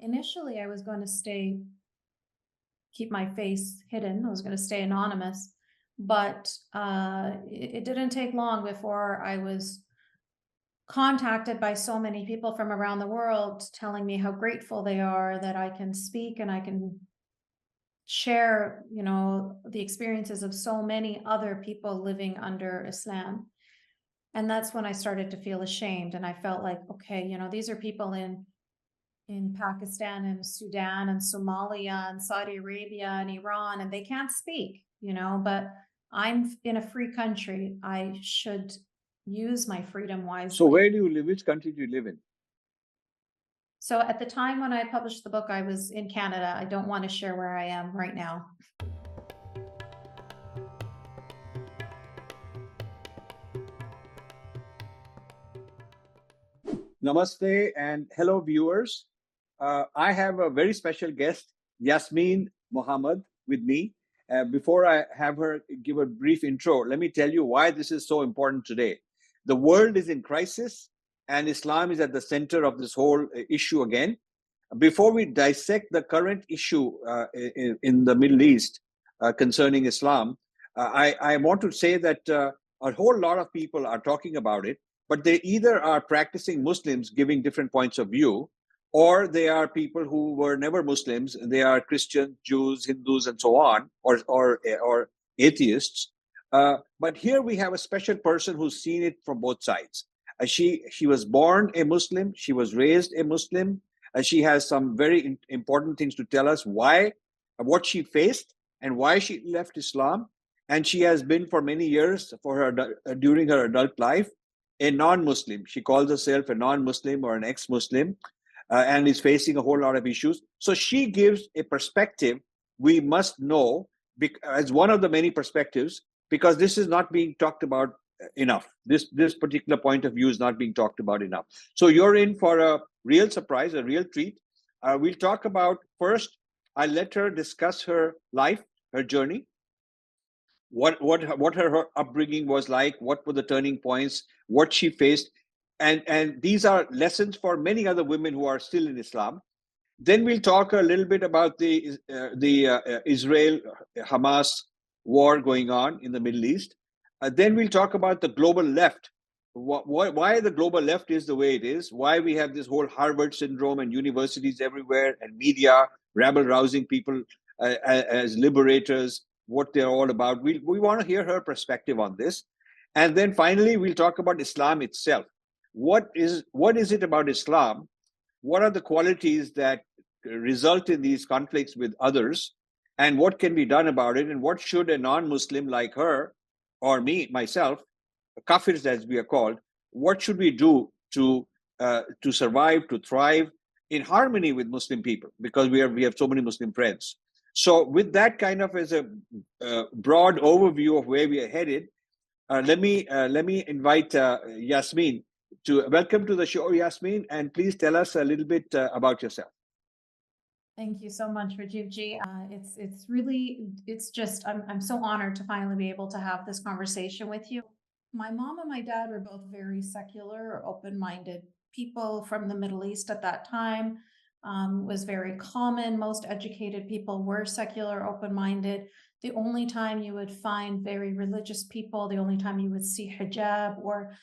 Initially, I was going to keep my face hidden. I was going to stay anonymous, but it didn't take long before I was contacted by so many people from around the world telling me how grateful they are that I can speak and I can share, the experiences of so many other people living under Islam. And that's when I started to feel ashamed. And I felt like, okay, these are people in Pakistan and Sudan and Somalia and Saudi Arabia and Iran, and they can't speak, but I'm in a free country. I should use my freedom So wisely. where do you live? Which country do you live in? So at the time when I published the book, I was in Canada. I don't want to share where I am right now. Namaste and hello, viewers. I have a very special guest, Yasmin Muhammad, with me. Before I have her give a brief intro, let me tell you why this is so important today. The world is in crisis, and Islam is at the center of this whole issue again. Before we dissect the current issue in the Middle East concerning Islam, I want to say that a whole lot of people are talking about it, but they either are practicing Muslims giving different points of view, or they are people who were never Muslims. They are Christians, Jews, Hindus, and so on, or atheists. But here we have a special person who's seen it from both sides. She was born a Muslim, she was raised a Muslim, and she has some very important things to tell us why, what she faced, and why she left Islam. And she has been for many years, for her during her adult life, a non-Muslim. She calls herself a non-Muslim or an ex-Muslim, and is facing a whole lot of issues. So she gives a perspective we must know as one of the many perspectives, because this is not being talked about enough. This particular point of view is not being talked about enough. So you're in for a real surprise, a real treat. We'll talk about first. I'll let her discuss her life, her journey, what her upbringing was like, what were the turning points, what she faced, and these are lessons for many other women who are still in Islam. Then we'll talk a little bit about the Israel Hamas war going on in the Middle East. Then we'll talk about the global left, why the global left is the way it is, why we have this whole Harvard syndrome and universities everywhere and media rabble rousing people as liberators, what they're all about. We want to hear her perspective on this. And then finally, we'll talk about Islam itself. What is it about Islam? What are the qualities that result in these conflicts with others? And what can be done about it? And what should a non-Muslim like her or me, myself, kafirs as we are called, what should we do to survive, to thrive in harmony with Muslim people? Because we have so many Muslim friends. So with that kind of as a broad overview of where we are headed, let me invite Yasmin to welcome to the show, Yasmin, and please tell us a little bit about yourself. Thank you so much, Rajivji. It's really I'm so honored to finally be able to have this conversation with you. My mom and my dad were both very secular, open-minded people from the Middle East at that time. Was very common. Most educated people were secular, open-minded. The only time you would find very religious people, the only time you would see hijab or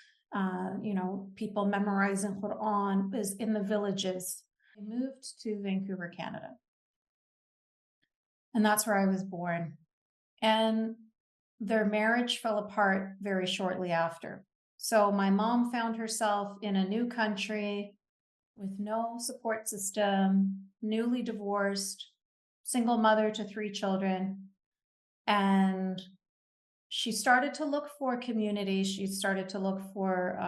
people memorizing Quran is in the villages. I moved to Vancouver, Canada, and that's where I was born. And their marriage fell apart very shortly after. So my mom found herself in a new country with no support system, newly divorced, single mother to 3 children. And she started to look for community. She started to look for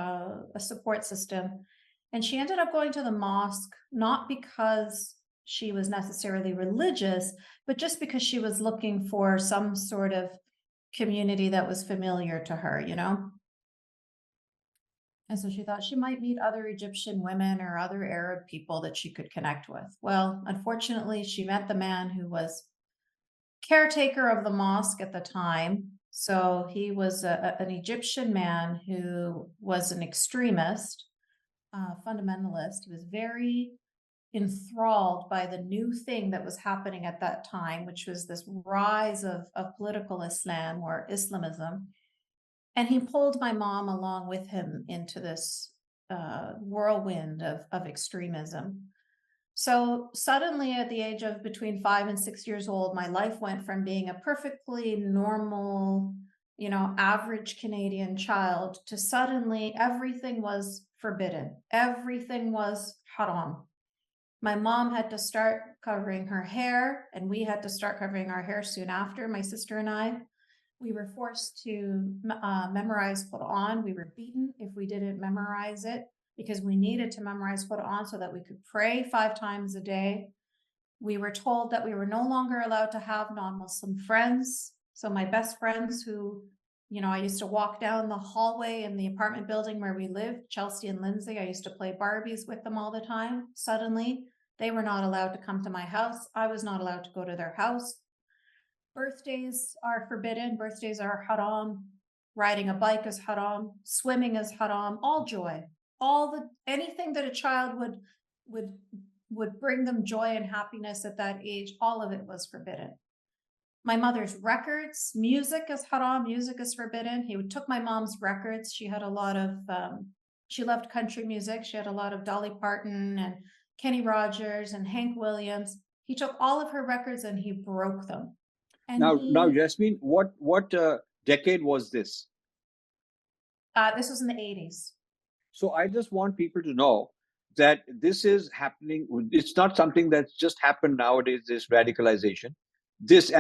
a support system. And she ended up going to the mosque, not because she was necessarily religious, but just because she was looking for some sort of community that was familiar to her. And so she thought she might meet other Egyptian women or other Arab people that she could connect with. Well, unfortunately, she met the man who was caretaker of the mosque at the time. So he was an Egyptian man who was an extremist, fundamentalist. He was very enthralled by the new thing that was happening at that time, which was this rise of political Islam or Islamism. And he pulled my mom along with him into this whirlwind of extremism. So suddenly at the age of between 5 and 6 years old, my life went from being a perfectly normal, average Canadian child to suddenly everything was forbidden. Everything was haram. My mom had to start covering her hair, and we had to start covering our hair soon after, my sister and I. We were forced to memorize Quran. We were beaten if we didn't memorize it, because we needed to memorize Quran so that we could pray 5 times a day. We were told that we were no longer allowed to have non-Muslim friends. So my best friends who, I used to walk down the hallway in the apartment building where we lived, Chelsea and Lindsay, I used to play Barbies with them all the time. Suddenly, they were not allowed to come to my house. I was not allowed to go to their house. Birthdays are forbidden. Birthdays are haram. Riding a bike is haram. Swimming is haram. All joy, anything that a child would bring them joy and happiness at that age, all of it was forbidden. My mother's records, music is haram. Music is forbidden. He took my mom's records. She had a lot of, she loved country music. She had a lot of Dolly Parton and Kenny Rogers and Hank Williams. He took all of her records and he broke them. And now, Yasmin, what decade was this? This was in the 80s. So I just want people to know that this is happening. It's not something that's just happened nowadays, this radicalization. This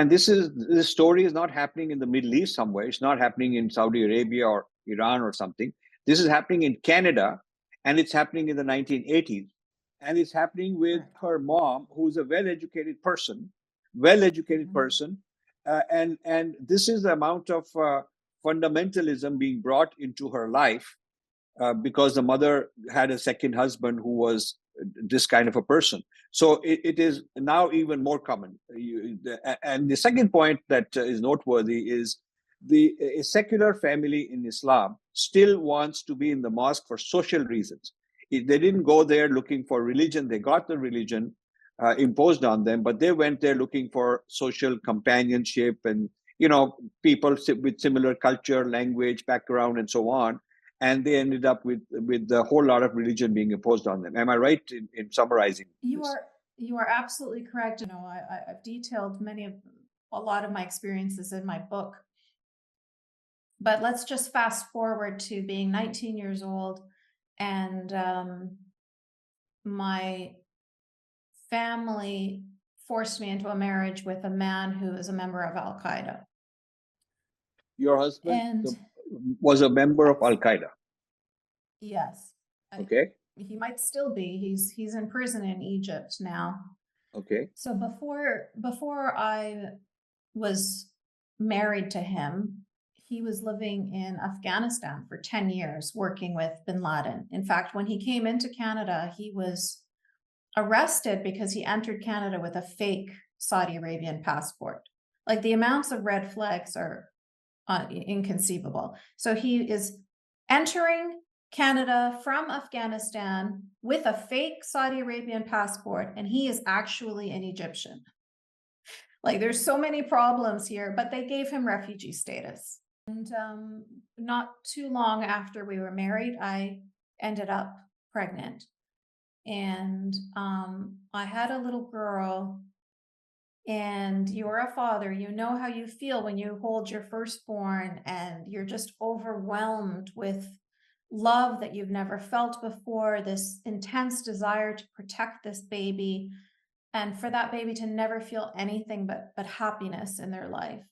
story is not happening in the Middle East somewhere. It's not happening in Saudi Arabia or Iran or something. This is happening in Canada, and it's happening in the 1980s. And it's happening with her mom, who's a well-educated person, and this is the amount of fundamentalism being brought into her life because the mother had a second husband who was this kind of a person. So it is now even more common. And the second point that is noteworthy is a secular family in Islam still wants to be in the mosque for social reasons. They didn't go there looking for religion. They got the religion imposed on them, but they went there looking for social companionship and, people with similar culture, language, background, and so on. And they ended up with a whole lot of religion being imposed on them. Am I right in summarizing? You are absolutely correct. I've detailed a lot of my experiences in my book. But let's just fast forward to being 19 years old, and my family forced me into a marriage with a man who is a member of Al-Qaeda. Your husband was a member of Al-Qaeda? Yes. Okay. He might still be. He's in prison in Egypt now. Okay. So before I was married to him, he was living in Afghanistan for 10 years, working with bin Laden. In fact, when he came into Canada, he was arrested because he entered Canada with a fake Saudi Arabian passport. Like, the amounts of red flags are inconceivable. So he is entering Canada from Afghanistan with a fake Saudi Arabian passport, and he is actually an Egyptian. Like, there's so many problems here, but they gave him refugee status. And not too long after we were married, I ended up pregnant. And I had a little girl. And you're a father, you know how you feel when you hold your firstborn and you're just overwhelmed with love that you've never felt before, this intense desire to protect this baby, and for that baby to never feel anything but happiness in their life.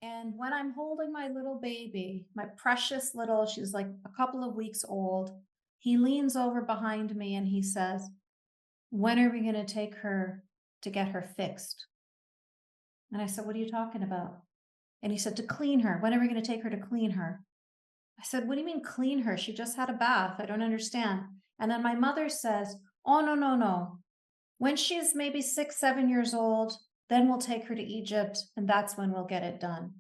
And when I'm holding my little baby, my precious little, she's like a couple of weeks old, he leans over behind me and he says, "When are we going to take her to get her fixed?" And I said, "What are you talking about?" And he said, "To clean her. When are we going to take her to clean her?" I said, "What do you mean clean her? She just had a bath. I don't understand." And then my mother says, "Oh, no, no, no. When she's maybe 6, 7 years old, then we'll take her to Egypt, and that's when we'll get it done."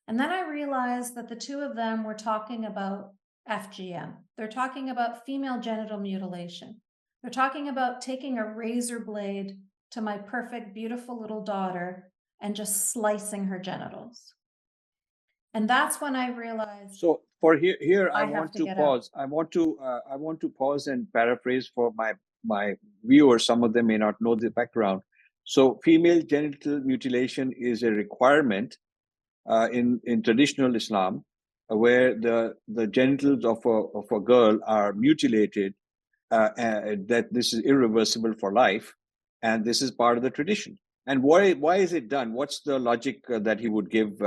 And then I realized that the two of them were talking about FGM. They're talking about female genital mutilation. They're talking about taking a razor blade to my perfect, beautiful little daughter and just slicing her genitals. And that's when I realized So for here, I I have want to to get out. pause. I want to pause and paraphrase for my viewers. Some of them may not know the background. So female genital mutilation is a requirement in traditional Islam, where the genitals of a girl are mutilated. That this is irreversible for life, and this is part of the tradition. And why is it done? What's the logic that he would give?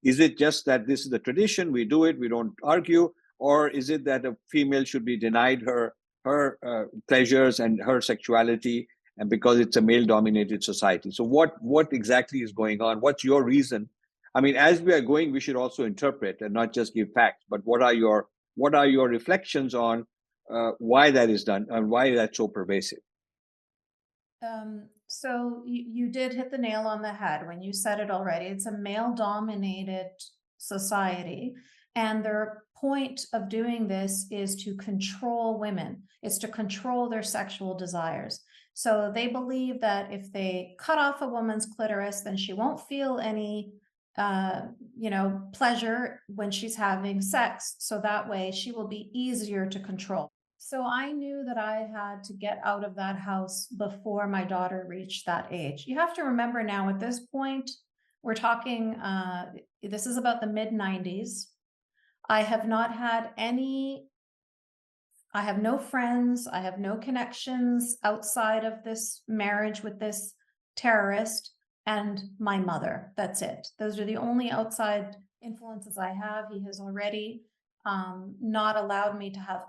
Is it just that this is the tradition, we do it, we don't argue, or is it that a female should be denied her pleasures and her sexuality, and because it's a male-dominated society? So what exactly is going on? What's your reason? I mean, as we are going, we should also interpret and not just give facts. But what are your reflections on why that is done and why that's so pervasive? So you did hit the nail on the head when you said it already. It's a male-dominated society, and their point of doing this is to control women. It's to control their sexual desires. So they believe that if they cut off a woman's clitoris, then she won't feel any, pleasure when she's having sex. So that way she will be easier to control. So I knew that I had to get out of that house before my daughter reached that age. You have to remember now at this point, we're talking, this is about the mid 90s. I have not had any, I have no friends, I have no connections outside of this marriage with this terrorist and my mother. That's it. Those are the only outside influences I have. He has already not allowed me to have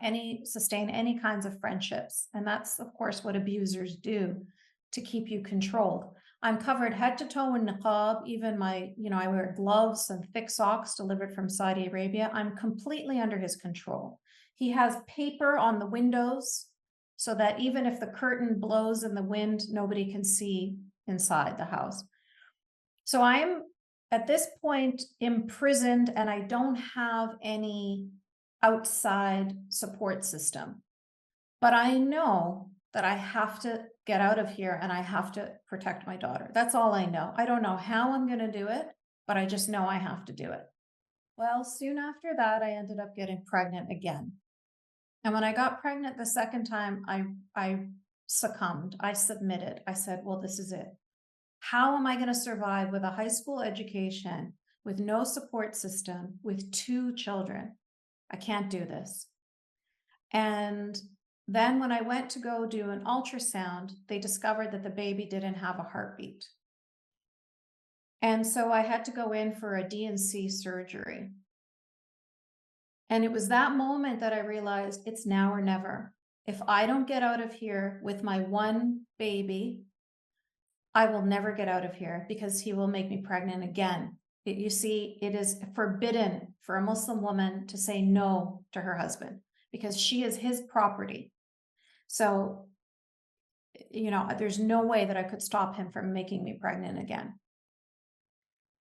sustain any kinds of friendships. And that's, of course, what abusers do to keep you controlled. I'm covered head to toe in niqab, even I wear gloves and thick socks delivered from Saudi Arabia. I'm completely under his control. He has paper on the windows so that even if the curtain blows in the wind, nobody can see inside the house. So I am at this point imprisoned, and I don't have any outside support system. But I know that I have to get out of here and I have to protect my daughter. That's all I know. I don't know how I'm going to do it, but I just know I have to do it. Well, soon after that, I ended up getting pregnant again. And when I got pregnant the second time, I succumbed. I submitted. I said, well, this is it. How am I going to survive with a high school education, with no support system, with 2 children? I can't do this. And then when I went to go do an ultrasound, they discovered that the baby didn't have a heartbeat. And so I had to go in for a D&C surgery. And it was that moment that I realized it's now or never. If I don't get out of here with my one baby, I will never get out of here because he will make me pregnant again. You see, it is forbidden for a Muslim woman to say no to her husband because she is his property. So, there's no way that I could stop him from making me pregnant again.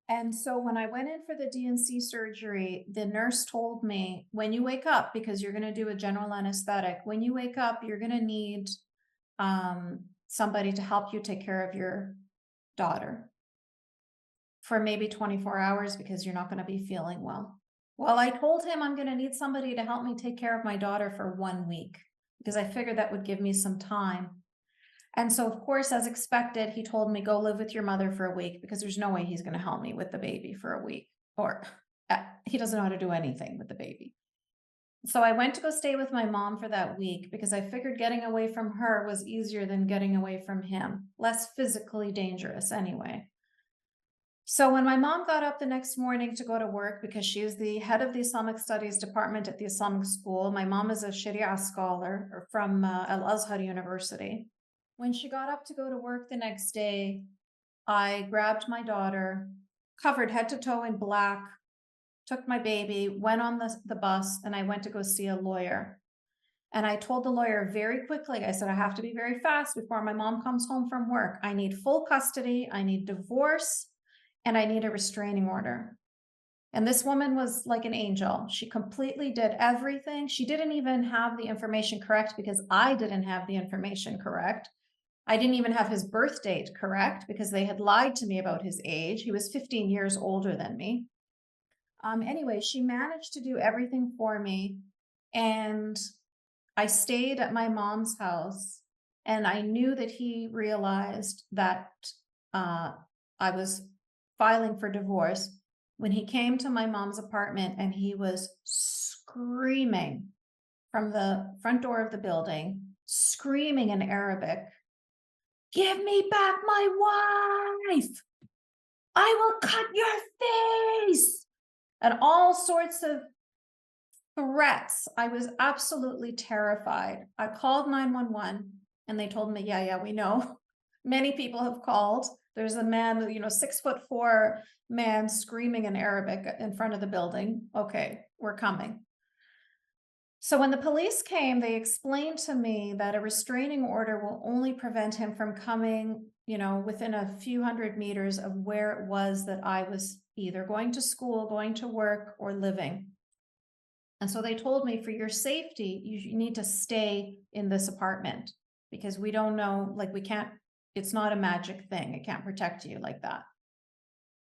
And so when I went in for the D&C surgery, the nurse told me, when you wake up, because you're going to do a general anesthetic, when you wake up, you're going to need somebody to help you take care of your daughter for maybe 24 hours because you're not going to be feeling well. Well, I told him I'm going to need somebody to help me take care of my daughter for 1 week because I figured that would give me some time. And so, of course, as expected, he told me, go live with your mother for a week because there's no way he's going to help me with the baby for a week, or he doesn't know how to do anything with the baby. So I went to go stay with my mom for that week because I figured getting away from her was easier than getting away from him, less physically dangerous anyway. So when my mom got up the next morning to go to work, because she is the head of the Islamic Studies department at the Islamic school, my mom is a Sharia scholar from Al-Azhar University. When she got up to go to work the next day, I grabbed my daughter, covered head to toe in black, took my baby, went on the bus, and I went to go see a lawyer. And I told the lawyer very quickly, I said, I have to be very fast before my mom comes home from work. I need full custody, I need divorce, and I need a restraining order. And this woman was like an angel. She completely did everything. She didn't even have the information correct because I didn't have the information correct. I didn't even have his birth date correct because they had lied to me about his age. He was 15 years older than me. Anyway, she managed to do everything for me. And I stayed at my mom's house, and I knew that he realized that I was filing for divorce when he came to my mom's apartment, and he was screaming from the front door of the building, screaming in Arabic, "Give me back my wife! I will cut your face!" And all sorts of threats. I was absolutely terrified. I called 911 and they told me, yeah, we know. Many people have called. There's a man, 6'4" man screaming in Arabic in front of the building. Okay, we're coming. So when the police came, they explained to me that a restraining order will only prevent him from coming, within a few hundred meters of where it was that I was either going to school, going to work, or living. And so they told me, for your safety, you need to stay in this apartment because we don't know, it's not a magic thing. It can't protect you like that.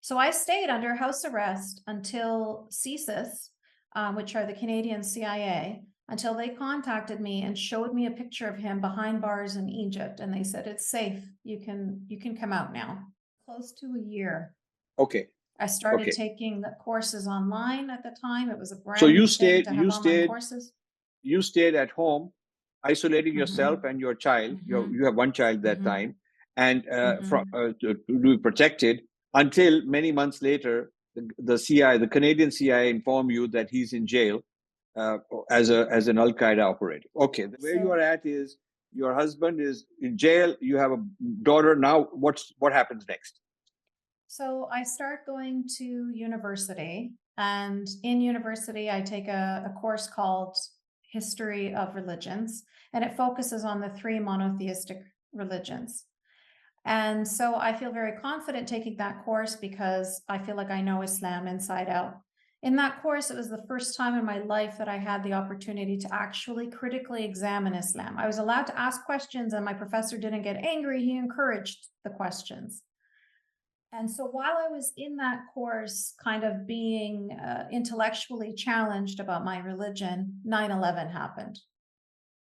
So I stayed under house arrest until CSIS, which are the Canadian CIA, until they contacted me and showed me a picture of him behind bars in Egypt. And they said, it's safe. You can come out now. Close to a year. Okay. I started taking the courses online at the time. It was a brand So new thing to have online courses. You stayed at home, isolating yourself and your child. You have one child that time, and to be protected until many months later, the CIA, the Canadian CIA, informed you that he's in jail as an Al-Qaeda operative. Okay, where you are at is your husband is in jail. You have a daughter now. What happens next? So I start going to university, and in university, I take a course called History of Religions, and it focuses on the 3 monotheistic religions. And so I feel very confident taking that course because I feel like I know Islam inside out. In that course, it was the first time in my life that I had the opportunity to actually critically examine Islam. I was allowed to ask questions, and my professor didn't get angry. He encouraged the questions. And so while I was in that course, kind of being intellectually challenged about my religion, 9/11 happened.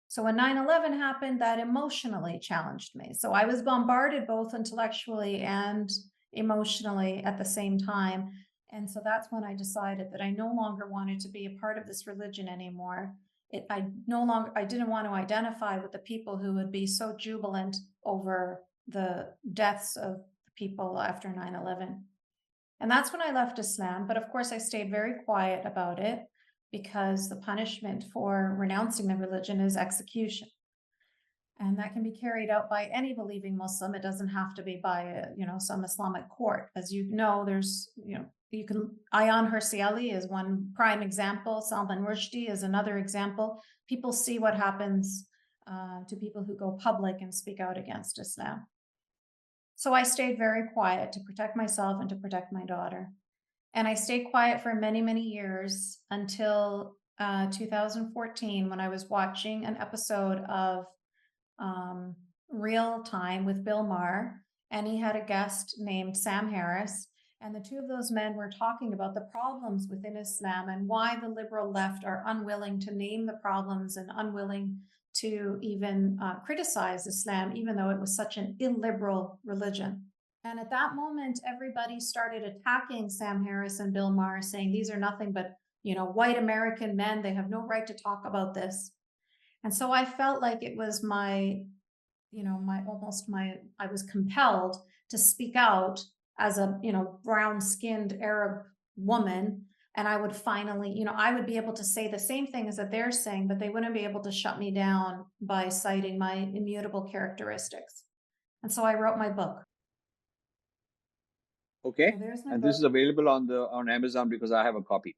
So when 9/11 happened, that emotionally challenged me. So I was bombarded both intellectually and emotionally at the same time. And so that's when I decided that I no longer wanted to be a part of this religion anymore. I didn't want to identify with the people who would be so jubilant over the deaths of people after 9/11. And that's when I left Islam. But of course, I stayed very quiet about it because the punishment for renouncing the religion is execution. And that can be carried out by any believing Muslim. It doesn't have to be by some Islamic court. As you know, Ayaan Hirsi Ali is one prime example. Salman Rushdie is another example. People see what happens to people who go public and speak out against Islam. So I stayed very quiet to protect myself and to protect my daughter. And I stayed quiet for many, many years until 2014 when I was watching an episode of Real Time with Bill Maher, and he had a guest named Sam Harris. And the two of those men were talking about the problems within Islam and why the liberal left are unwilling to name the problems and unwilling to even criticize Islam, even though it was such an illiberal religion. And at that moment, everybody started attacking Sam Harris and Bill Maher, saying these are nothing but, white American men. They have no right to talk about this. And so I felt like it was I was compelled to speak out as a, brown-skinned Arab woman. And I would finally, I would be able to say the same things that they're saying, but they wouldn't be able to shut me down by citing my immutable characteristics. And so I wrote my book. Okay. So there's my And book. this is available on Amazon because I have a copy.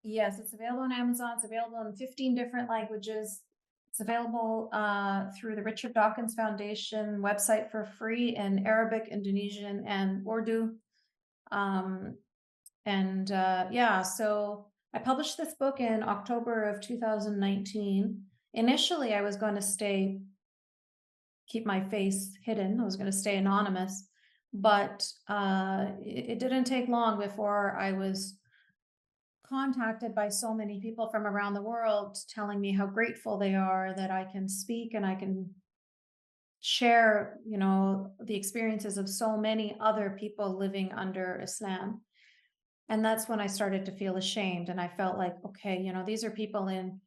Yes, it's available on Amazon. It's available in 15 different languages. It's available through the Richard Dawkins Foundation website for free in Arabic, Indonesian, and Urdu. And yeah, so I published this book in October of 2019. Initially, I was going to keep my face hidden. I was going to stay anonymous, but it didn't take long before I was contacted by so many people from around the world telling me how grateful they are that I can speak and I can share, you know, the experiences of so many other people living under Islam. And that's when I started to feel ashamed. And I felt like, okay, you know, these are people in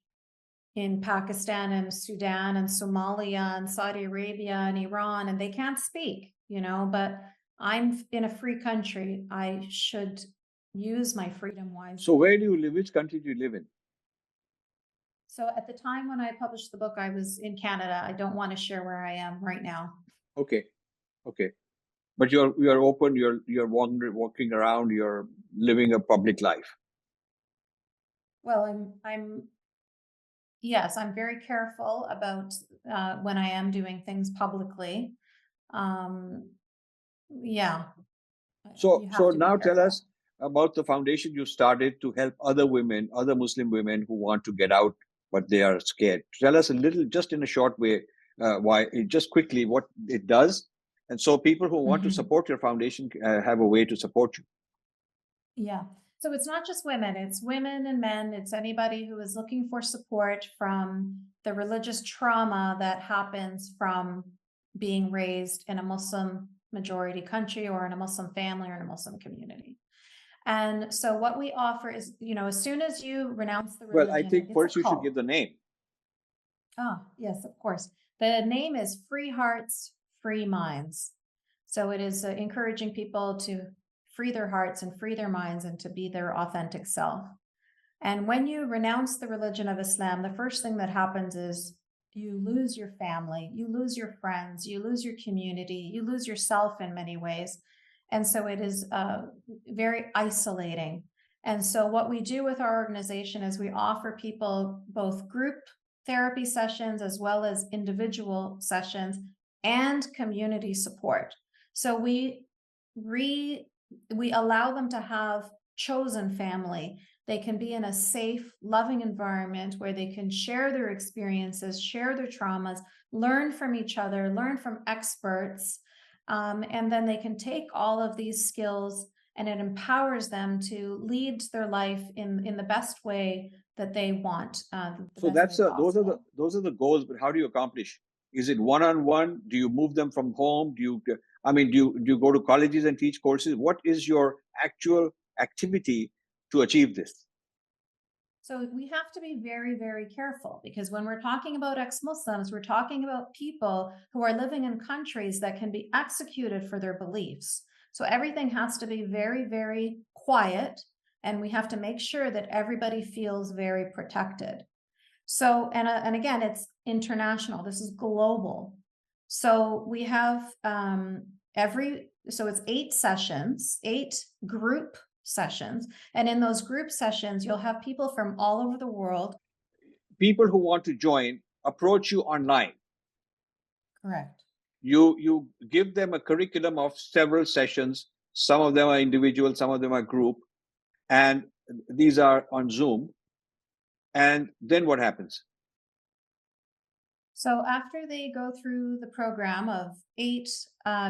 Pakistan and Sudan and Somalia and Saudi Arabia and Iran, and they can't speak, you know, but I'm in a free country. I should use my freedom wisely. So where do you live? Which country do you live in? So at the time when I published the book, I was in Canada. I don't want to share where I am right now. Okay, okay. But you're open. You're walking around. You're living a public life. Well, yes, I'm very careful about when I am doing things publicly. Yeah. So You have so to be now tell careful. us about the foundation you started to help other women, other Muslim women who want to get out but they are scared. Tell us a little, just in a short way, just quickly what it does, and so people who want to support your foundation have a way to support you. Yeah. So it's not just women, it's women and men. It's anybody who is looking for support from the religious trauma that happens from being raised in a Muslim majority country or in a Muslim family or in a Muslim community. And so what we offer is, you know, as soon as you renounce the Well, I religion, think it's a first you should give cult. the name. Oh, yes, of course. The name is Free Hearts, Free Minds. So it is encouraging people to free their hearts and free their minds and to be their authentic self. And when you renounce the religion of Islam, the first thing that happens is you lose your family, you lose your friends, you lose your community, you lose yourself in many ways. And so it is very isolating. And so what we do with our organization is we offer people both group therapy sessions as well as individual sessions and community support. So we allow them to have chosen family. They can be in a safe, loving environment where they can share their experiences, share their traumas, learn from each other, learn from experts, and then they can take all of these skills and it empowers them to lead their life in the best way that they want. So those are the goals. But how do you accomplish? Is it one-on-one? Do you move them from home? Do you go to colleges and teach courses? What is your actual activity to achieve this? So we have to be very, very careful because when we're talking about ex-Muslims, we're talking about people who are living in countries that can be executed for their beliefs. So everything has to be very, very quiet, and we have to make sure that everybody feels very protected. So, and again, it's international. This is global. So we have so it's 8 sessions, 8 group sessions. And in those group sessions, you'll have people from all over the world. People who want to join approach you online. Correct. You give them a curriculum of several sessions. Some of them are individual, some of them are group, and these are on Zoom. And then what happens? So after they go through the program of 8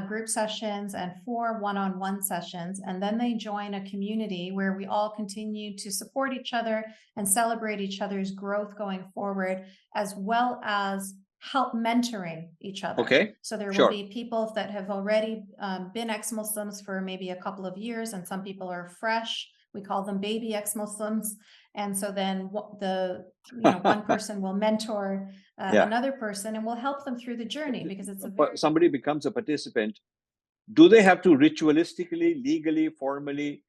group sessions and 4 one-on-one sessions, and then they join a community where we all continue to support each other and celebrate each other's growth going forward, as well as help mentoring each other. Okay. So there will be people that have already been ex-Muslims for maybe a couple of years, and some people are fresh. We call them baby ex-Muslims. And so then one person will mentor another person and will help them through the journey because it's somebody becomes a participant. Do they have to ritualistically, legally, formally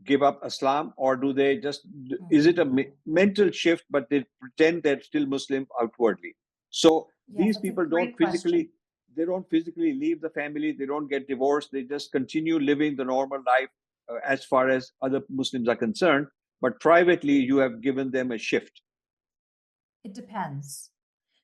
give up Islam, or do they just, is it a mental shift, but they pretend they're still Muslim outwardly? So these people don't physically leave the family, they don't get divorced, they just continue living the normal life as far as other Muslims are concerned, but privately you have given them a shift. It depends.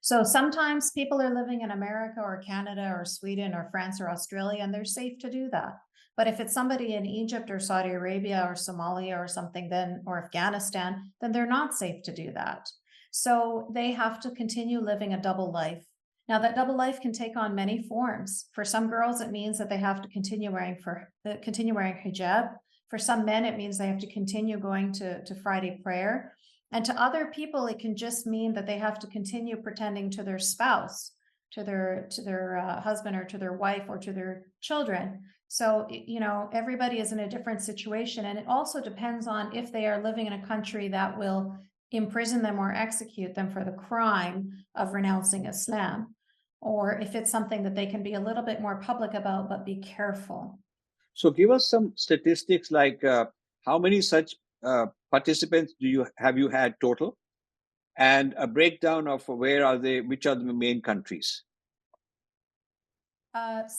So sometimes people are living in America or Canada or Sweden or France or Australia, and they're safe to do that. But if it's somebody in Egypt or Saudi Arabia or Somalia or something, then, or Afghanistan, then they're not safe to do that. So they have to continue living a double life. Now that double life can take on many forms. For some girls, it means that they have to continue wearing hijab. For some men, it means they have to continue going to Friday prayer. And to other people, it can just mean that they have to continue pretending to their spouse, to their husband or to their wife or to their children. So, you know, everybody is in a different situation. And it also depends on if they are living in a country that will imprison them or execute them for the crime of renouncing Islam, or if it's something that they can be a little bit more public about, but be careful. So give us some statistics like how many such participants have you had total, and a breakdown of where are they, which are the main countries?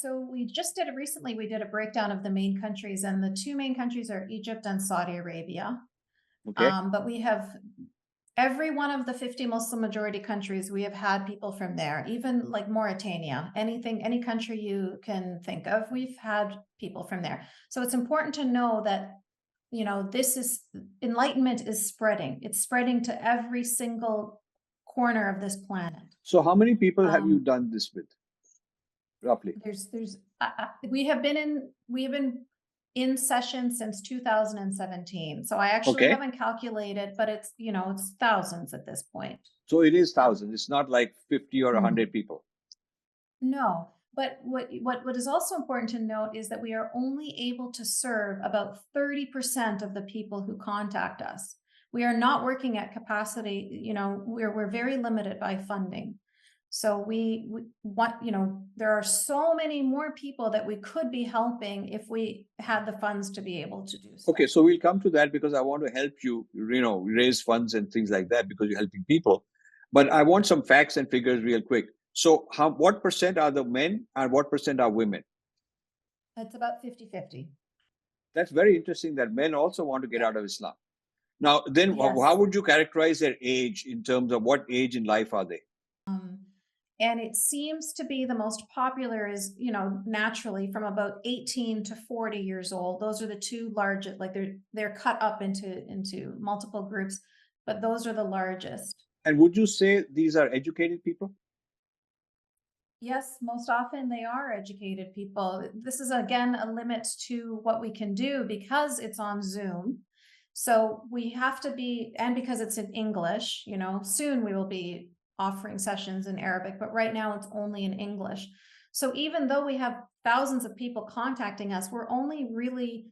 So we just did it recently. We did a breakdown of the main countries, and the two main countries are Egypt and Saudi Arabia. Okay. But we have every one of the 50 Muslim majority countries, we have had people from there, even like Mauritania, any country you can think of, we've had people from there. So it's important to know that, you know, enlightenment is spreading. It's spreading to every single corner of this planet. So how many people have you done this with, roughly? We have been in session since 2017. So I actually haven't calculated, but it's, you know, it's thousands at this point. So it is thousands. It's not like 50 or 100 people. No, but what is also important to note is that we are only able to serve about 30% of the people who contact us. We are not working at capacity. You know, we're very limited by funding. So we want, you know, there are so many more people that we could be helping if we had the funds to be able to do so. Okay, so we'll come to that because I want to help you, you know, raise funds and things like that because you're helping people. But I want some facts and figures real quick. So what percent are the men and what percent are women? It's about 50-50. That's very interesting that men also want to get out of Islam. Now, then how would you characterize their age in terms of what age in life are they? And it seems to be the most popular is, you know, naturally from about 18 to 40 years old. Those are the two largest, like they're cut up into multiple groups, but those are the largest. And would you say these are educated people? Yes, most often they are educated people. This is, again, a limit to what we can do because it's on Zoom. So we have to be, and because it's in English, you know, soon we will be offering sessions in Arabic, but right now it's only in English. So even though we have thousands of people contacting us, we're only really,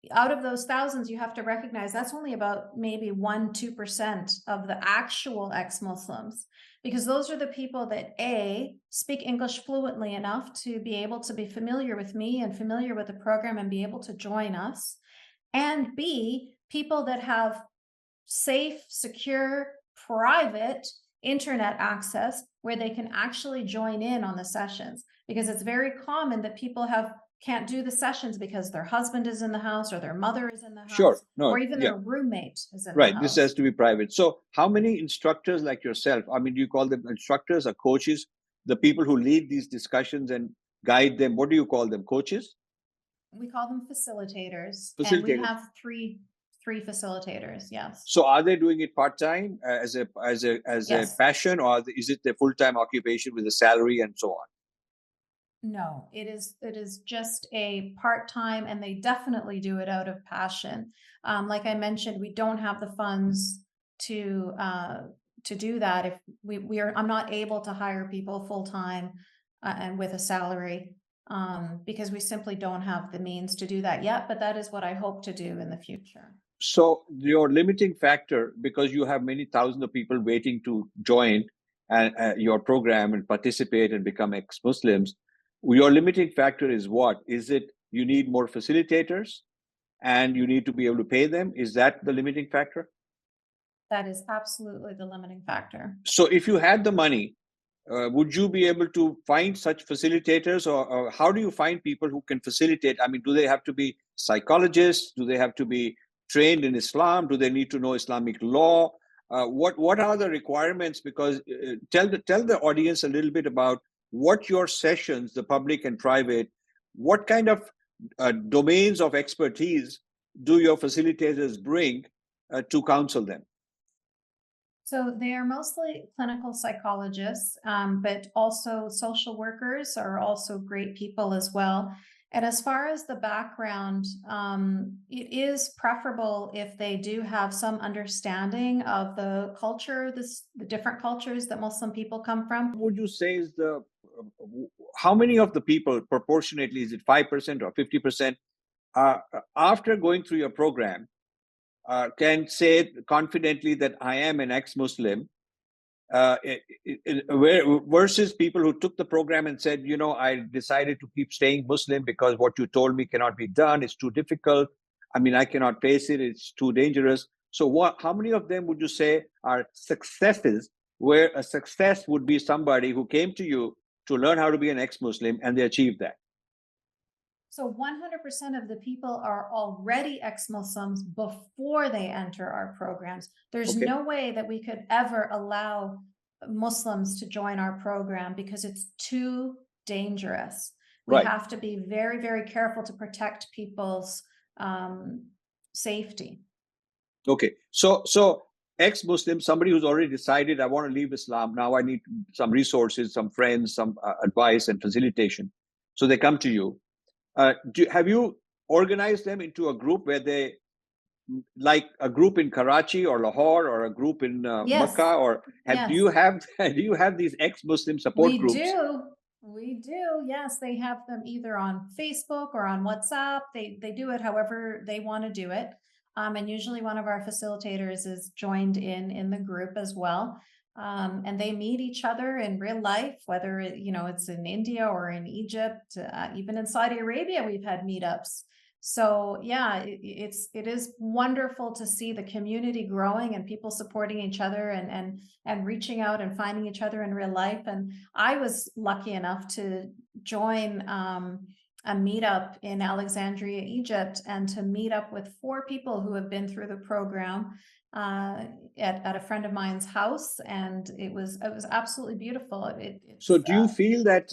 out of those thousands, you have to recognize that's only about maybe 1-2% of the actual ex-Muslims, because those are the people that speak English fluently enough to be able to be familiar with me and familiar with the program and be able to join us, and B, people that have safe, secure, private internet access where they can actually join in on the sessions, because it's very common that people can't do the sessions because their husband is in the house or their mother is in the house, or even their roommate is in the house. This has to be private. So how many instructors like yourself, I mean, do you call them instructors or coaches, the people who lead these discussions and guide them, what do you call them, coaches? We call them facilitators. And we have three facilitators. Yes. So are they doing it part-time as a passion, or is it a full-time occupation with a salary and so on? No, it is just a part-time, and they definitely do it out of passion. Like I mentioned, we don't have the funds to do that. If I'm not able to hire people full-time and with a salary, because we simply don't have the means to do that yet, but that is what I hope to do in the future. So your limiting factor, because you have many thousands of people waiting to join your program and participate and become ex-Muslims, your limiting factor is what? Is it you need more facilitators and you need to be able to pay them? Is that the limiting factor? That is absolutely the limiting factor. So if you had the money, would you be able to find such facilitators, or how do you find people who can facilitate? I mean, do they have to be psychologists? Do they have to be trained in Islam? Do they need to know Islamic law? What are the requirements? Because tell the audience a little bit about what your sessions, the public and private, what kind of domains of expertise do your facilitators bring to counsel them? So they are mostly clinical psychologists, but also social workers are also great people as well. And as far as the background, it is preferable if they do have some understanding of the culture, the different cultures that Muslim people come from. What would you say is how many of the people proportionately, is it 5% or 50%, after going through your program, can say confidently that I am an ex-Muslim, versus people who took the program and said, you know, I decided to keep staying Muslim because what you told me cannot be done. It's too difficult. I mean, I cannot face it. It's too dangerous. So how many of them would you say are successes, where a success would be somebody who came to you to learn how to be an ex-Muslim and they achieved that? So 100% of the people are already ex-Muslims before they enter our programs. There's Okay. no way that we could ever allow Muslims to join our program because it's too dangerous. We Right. have to be very, very careful to protect people's safety. Okay. So ex-Muslim, somebody who's already decided, I want to leave Islam, now I need some resources, some friends, some advice and facilitation. So they come to you. Have you organized them into a group where they, like a group in Karachi or Lahore or a group in Yes. Makkah, or Yes. do you have these ex-Muslim support groups? We do. Yes, they have them either on Facebook or on WhatsApp. They do it however they want to do it. And usually one of our facilitators is joined in the group as well. And they meet each other in real life, whether it's in India or in Egypt, even in Saudi Arabia, we've had meetups. So yeah, it is wonderful to see the community growing and people supporting each other and reaching out and finding each other in real life. And I was lucky enough to join a meetup in Alexandria, Egypt, and to meet up with 4 people who have been through the program at a friend of mine's house, and it was absolutely beautiful. So do you feel that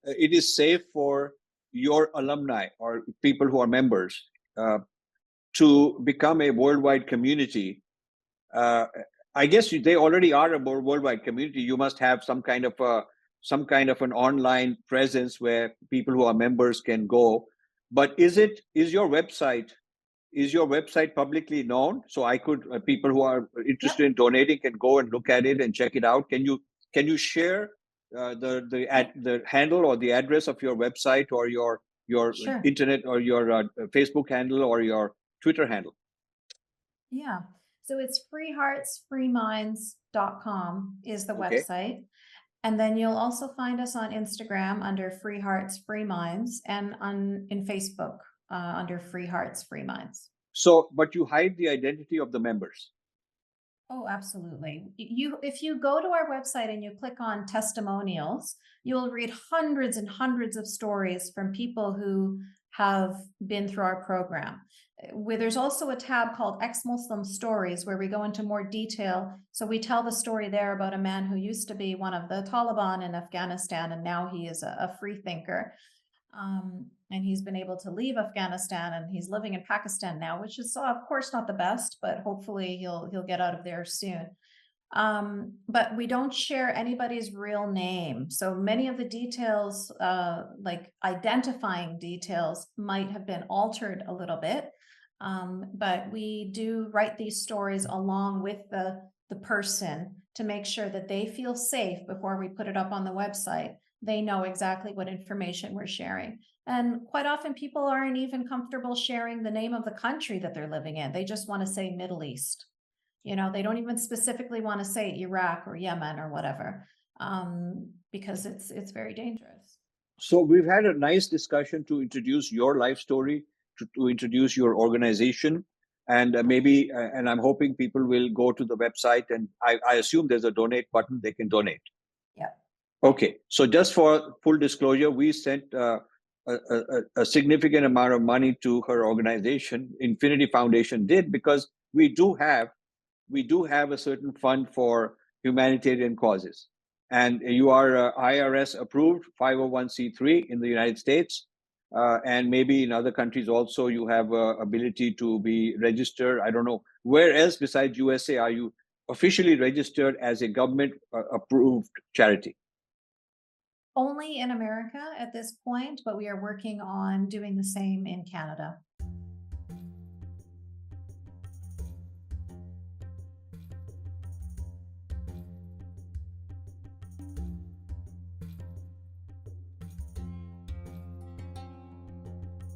it is safe for your alumni or people who are members to become a worldwide community? I guess they already are a worldwide community. You must have some kind of an online presence where people who are members can go. But is your website publicly known? So I could people who are interested in donating can go and look at it and check it out. Can you share the handle or the address of your website or your Sure. internet or your Facebook handle or your Twitter handle? Yeah. So it's freeheartsfreeminds.com is the Okay. website. And then you'll also find us on Instagram under Free Hearts Free Minds, and in Facebook under Free Hearts Free Minds. So, but you hide the identity of the members. Oh, absolutely. If you go to our website and you click on testimonials, you'll read hundreds and hundreds of stories from people who have been through our program. There's also a tab called Ex-Muslim Stories where we go into more detail. So we tell the story there about a man who used to be one of the Taliban in Afghanistan, and now he is a free thinker. And he's been able to leave Afghanistan, and he's living in Pakistan now, which is of course not the best, but hopefully he'll get out of there soon. But we don't share anybody's real name. So many of the details, like identifying details, might have been altered a little bit. But we do write these stories along with the person to make sure that they feel safe before we put it up on the website. They know exactly what information we're sharing. And quite often people aren't even comfortable sharing the name of the country that they're living in. They just want to say Middle East. They don't even specifically want to say Iraq or Yemen or whatever, because it's very dangerous. So we've had a nice discussion to introduce your life story, to introduce your organization, and maybe, and I'm hoping people will go to the website, and I assume there's a donate button, they can donate. Yeah. Okay, so just for full disclosure, we sent a significant amount of money to her organization. Infinity Foundation did, because we do have we do have a certain fund for humanitarian causes. And you are IRS approved 501c3 in the United States. And maybe in other countries also, you have ability to be registered. I don't know. Where else besides USA are you officially registered as a government approved charity? Only in America at this point, but we are working on doing the same in Canada.